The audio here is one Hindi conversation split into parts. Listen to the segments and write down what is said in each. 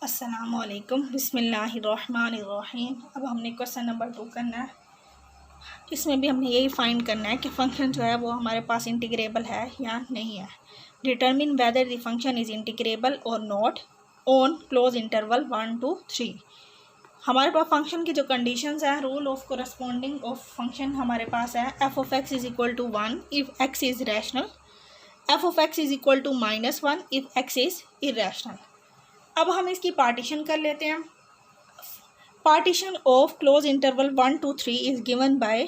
अस्सलामुअलैकुम बिस्मिल्लाहिर्रहमानिर्रहीम। अब हमने क्वेश्चन नंबर 2 करना है। इसमें भी हमने यही फाइंड करना है कि फंक्शन जो है वो हमारे पास इंटीग्रेबल है या नहीं है। Determine whether the function is integrable or not on closed interval 1 to 3। हमारे पास फंक्शन की जो कंडीशंस हैं, rule of corresponding of function हमारे पास है F of X is equal to 1 if X is rational, F of X is equal to -1 if X is irrational. अब हम इसकी पार्टीशन कर लेते हैं। Partition of close interval 1 to 3 is given by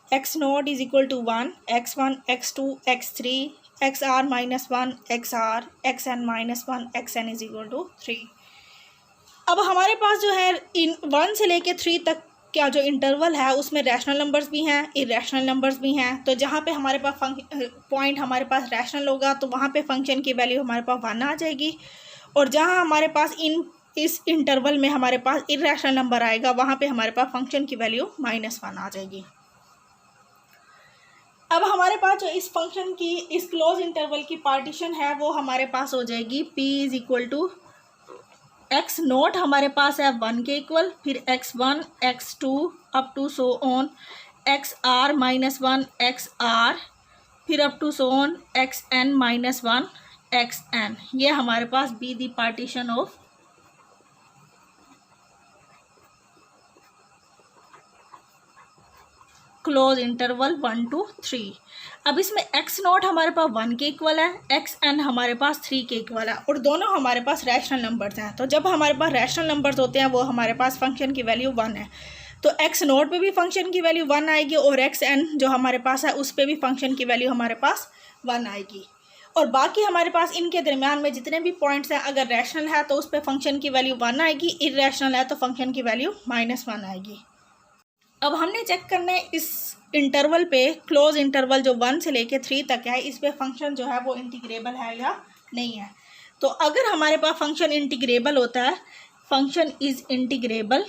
X not is equal to 1, x1, x2, x3, xr -1, xr, xn -1, xn is equal to 3। अब हमारे पास जो है इन 1 से लेके 3 तक का जो इंटरवल है उसमें रैशनल नंबर्स भी हैं, इरेशनल नंबर्स भी हैं। तो जहाँ पे हमारे पास पॉइंट हमारे पास रैशनल होगा तो वहाँ पे फंक्शन की वैल्यू हमारे पास 1 आ जाएगी, और जहाँ हमारे पास इस इंटरवल में हमारे पास इरेशनल नंबर आएगा वहाँ पे हमारे पास फंक्शन की वैल्यू -1 आ जाएगी। अब हमारे पास जो इस फंक्शन की इस क्लोज इंटरवल की पार्टीशन है वो हमारे पास हो जाएगी p is equal to x naught हमारे पास है 1 के इक्वल, फिर x1, x2 up to so on xr -1 xr, फिर up to so on xn -1 xn। ये हमारे पास be the partition of close interval 1 to 3। अब इसमें x नॉट हमारे पास 1 के इक्वल है, xn हमारे पास 3 के इक्वल है, और दोनों हमारे पास रैशनल नंबर्स हैं। तो जब हमारे पास रैशनल नंबर्स होते हैं वो हमारे पास फंक्शन की वैल्यू 1 है, तो x नॉट पे भी फंक्शन की वैल्यू 1 आएगी, और xn जो हमारे पास है उस पर भी फंक्शन की वैल्यू हमारे पास 1 आएगी। और बाकी हमारे पास इनके दरमियान में जितने भी पॉइंट्स हैं, अगर रैशनल है तो उस पर फंक्शन की वैल्यू 1 आएगी, इरेशनल है तो फंक्शन की वैल्यू -1 आएगी। अब हमने चेक करना है इस इंटरवल पे, क्लोज इंटरवल जो 1 से लेके 3 तक है, इस पे फंक्शन जो है वो इंटीग्रेबल है या नहीं है। तो अगर हमारे पास फंक्शन इंटीग्रेबल होता है, function is integrable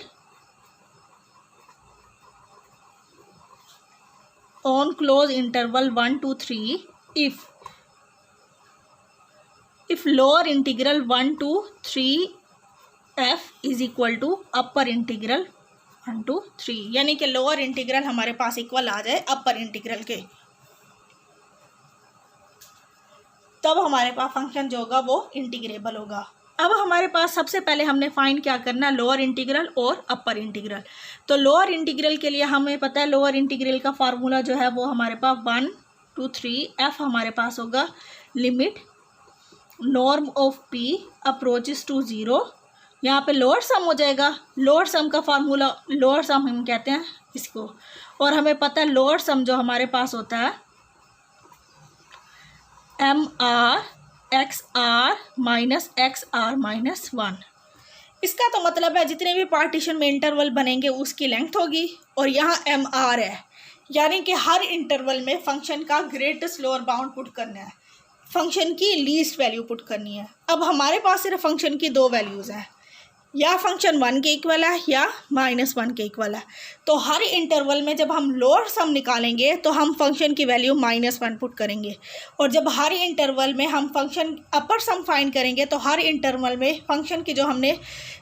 on closed interval 1 to 3 if lower integral 1 to 3 f is equal to upper integral 1 to 3, यानी कि लोअर इंटीग्रल हमारे पास इक्वल आ जाए अपर इंटीग्रल के, तब हमारे पास फंक्शन जो होगा वो इंटीग्रेबल होगा। अब हमारे पास सबसे पहले हमने फाइंड क्या करना है, लोअर इंटीग्रल और अपर इंटीग्रल। तो लोअर इंटीग्रल के लिए हमें पता है लोअर इंटीग्रल का फार्मूला जो है वो हमारे पास 1 to 3 f हमारे पास होगा limit norm of p approaches to 0। यहाँ पे लोअर सम हो जाएगा, लोअर सम का फार्मूला लोअर सम हम कहते हैं इसको, और हमें पता है लोअर सम जो हमारे पास होता है mr xr -xr -1। इसका तो मतलब है जितने भी पार्टीशन में इंटरवल बनेंगे उसकी लेंथ होगी, और यहाँ mr है, यानी कि हर इंटरवल में फंक्शन का ग्रेटेस्ट लोअर बाउंड पुट करना है, फंक्शन की लीस्ट वैल्यू पुट करनी है। अब हमारे पास सिर्फ फंक्शन की 2 वैल्यूज़ हैं, या फंक्शन 1 के इक्वल है या -1 के इक्वल है। तो हर इंटरवल में जब हम लोअर सम निकालेंगे तो हम फंक्शन की वैल्यू -1 पुट करेंगे, और जब हर इंटरवल में हम फंक्शन अपर सम फाइंड करेंगे तो हर इंटरवल में फंक्शन की जो हमने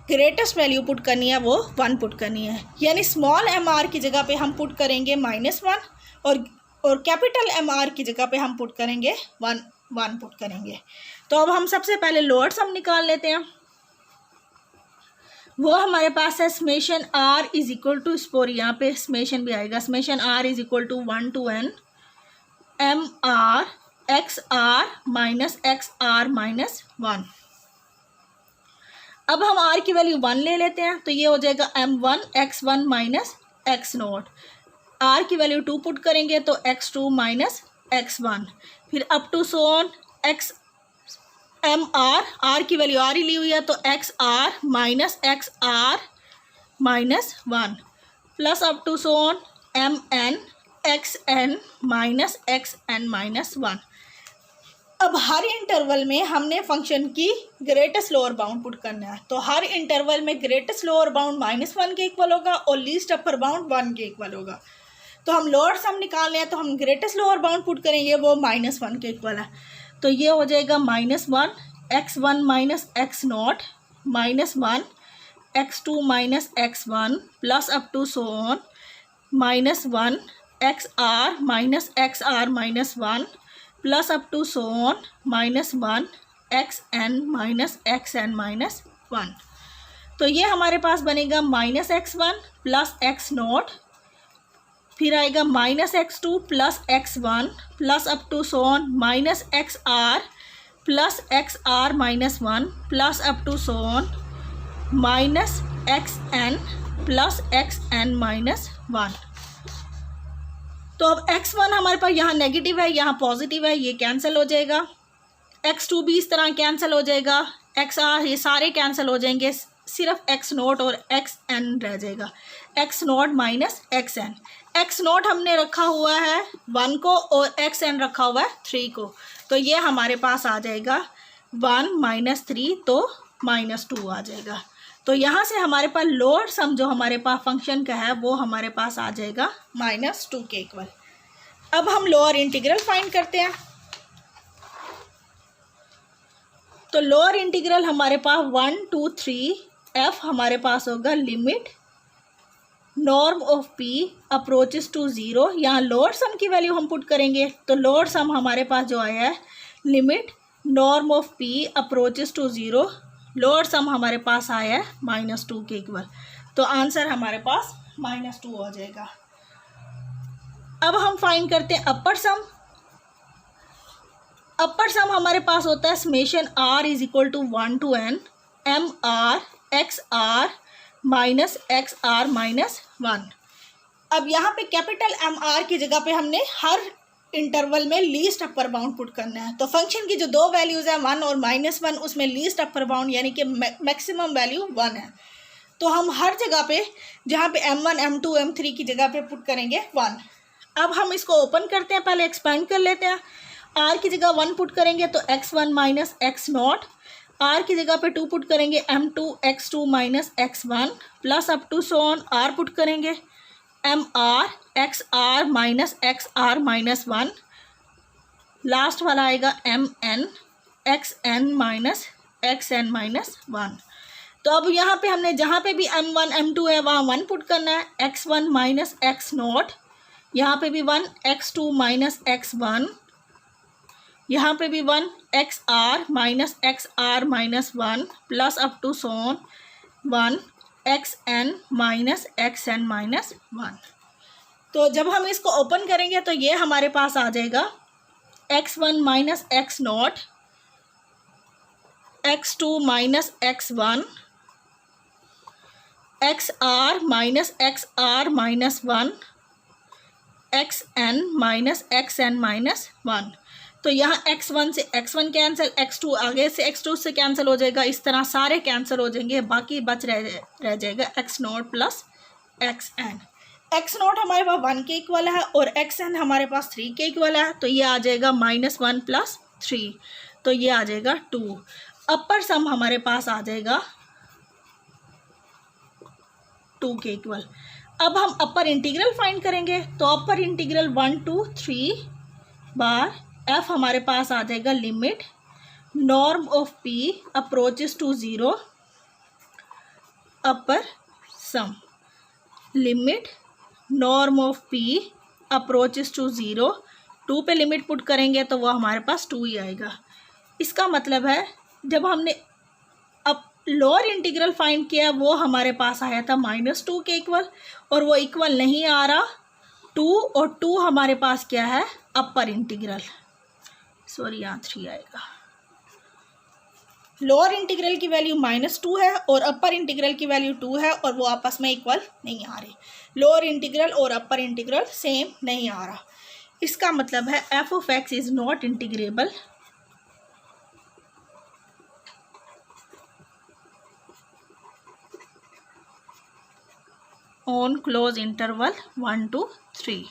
ग्रेटेस्ट वैल्यू पुट करनी है वो 1 पुट करनी है। यानी स्मॉल mr की जगह पे हम पुट करेंगे -1, और कैपिटल mr की जगह पे हम पुट करेंगे 1 पुट करेंगे। तो अब हम सबसे पहले लोअर सम निकाल लेते हैं। वो हमारे पास है summation r is equal to spore, यहाँ पे समेशन भी आएगा, summation r is equal to 1 to n mr xr -xr -1। अब हम r की वैल्यू 1 ले लेते हैं, तो ये हो जाएगा m1 x1 x not. r की वैल्यू 2 पुट करेंगे तो x2 x1, फिर up to so on x r की वैल्यू r ही ली हुई है तो xr -xr -1 plus up to so on mn xn -xn -1। अब हर इंटरवल में हमने फंक्शन की ग्रेटेस्ट लोअर बाउंड पुट करना है, तो हर इंटरवल में ग्रेटेस्ट लोअर बाउंड -1 के इक्वल होगा और लीस्ट अपर बाउंड 1 के इक्वल होगा। तो हम लोअर सम निकालने हैं तो हम ग्रेटेस्ट लोअर बाउंड पुट करेंगे, वो -1 के इक्वल है, तो ये हो जाएगा -1 x1 -x not -1 x2 minus x1 plus up to so on -1 xr minus xr minus 1 plus up to so on -1 xn minus xn minus 1। तो ये हमारे पास बनेगा -x1 प्लस x0, फिर आएगा -x2 plus x1 plus up to so on -xr plus xr minus 1 plus up to so on -xn plus xn minus 1। तो अब x1 हमारे पास यहाँ नेगेटिव है, यहाँ पॉजिटिव है, ये कैंसिल हो जाएगा। x2 भी इस तरह कैंसिल हो जाएगा, xr ये सारे कैंसिल हो जाएंगे, सिर्फ x0 और xn रह जाएगा। x0 माइनस xn, x0 हमने रखा हुआ है 1 को और xn रखा हुआ है 3 को, तो ये हमारे पास आ जाएगा 1 माइनस 3, तो -2 आ जाएगा। तो यहाँ से हमारे पास लोअर सम जो हमारे पास फंक्शन का है वो हमारे पास आ जाएगा -2 के इक्वल। अब हम लोअर इंटीग्रल फाइंड करते हैं। तो लोअर इंटीग्रल हमारे पास 1 2 3 f हमारे पास होगा limit norm of p approaches to 0। यहाँ लोअर सम की वैल्यू हम पुट करेंगे, तो लोअर सम हमारे पास जो आया है limit norm of p approaches to 0, lower sum हमारे पास आया है -2 के इक्वल। तो आंसर हमारे पास -2 हो जाएगा। अब हम फाइंड करते हैं अपर सम। अपर सम हमारे पास होता है summation r is equal to 1 to n mr xr minus xr minus 1। अब यहाँ पे कैपिटल MR की जगह पे हमने हर इंटरवल में लीस्ट अपर बाउंड पुट करना है। तो फंक्शन की जो दो वैल्यूज़ हैं 1 और -1, उसमें लीस्ट अपर बाउंड यानी कि मैक्सिमम वैल्यू 1 है। तो हम हर जगह पे जहाँ पे M1 M2 M3 की जगह पे पुट करेंगे 1। अब हम इसको ओपन करते हैं, पहले एक्सपेंड कर लेते हैं। r की जगह 1 पुट करेंगे तो x1 माइनस x0, r की जगह पे 2 पुट करेंगे m2 x2 minus x1 plus up to so on r put करेंगे mr xr minus xr minus 1, last वाला आएगा mn xn minus xn minus 1। तो अब यहाँ पे हमने जहाँ पे भी m1 m2 है वहाँ 1 पुट करना है, x1 माइनस x0, यहाँ पे भी 1 x2 माइनस x1, यहाँ पे भी 1 xr minus xr minus 1 plus up to so on 1 xn minus xn minus 1। तो जब हम इसको ओपन करेंगे तो ये हमारे पास आ जाएगा x1 minus x0, x2 minus x1, xr minus xr minus 1, xn minus xn minus 1। तो यहाँ x1 से x1 कैंसिल, x2 आगे से x2 से कैंसिल हो जाएगा, इस तरह सारे कैंसिल हो जाएंगे, बाकी बच रह जाएगा x0 प्लस xn। x0 हमारे पास 1 के इक्वल है और xn हमारे पास 3 के इक्वल है, तो ये आ जाएगा -1 प्लस 3, तो ये आ जाएगा 2। अपर सम हमारे पास आ जाएगा 2 के इक्वल। अब हम अपर इंटीग्रल फाइंड करेंगे, तो अपर इंटीग्रल 1 to 3 बार f हमारे पास आ जाएगा limit norm of p approaches to 0 upper sum, limit norm of p approaches to 0, 2 पे लिमिट पुट करेंगे तो वो हमारे पास 2 ही आएगा। इसका मतलब है जब हमने अब लोअर इंटीग्रल फाइंड किया वो हमारे पास आया था -2 के इक्वल, और वो इक्वल नहीं आ रहा 2, और 2 हमारे पास क्या है अपर इंटीग्रल, सॉरी यहाँ 3 आएगा। लोअर इंटीग्रल की वैल्यू -2 है और अपर इंटीग्रल की वैल्यू 2 है, और वो आपस में इक्वल नहीं आ रही। लोअर इंटीग्रल और अपर इंटीग्रल सेम नहीं आ रहा। इसका मतलब है f of x is not integrable on closed interval 1 to 3।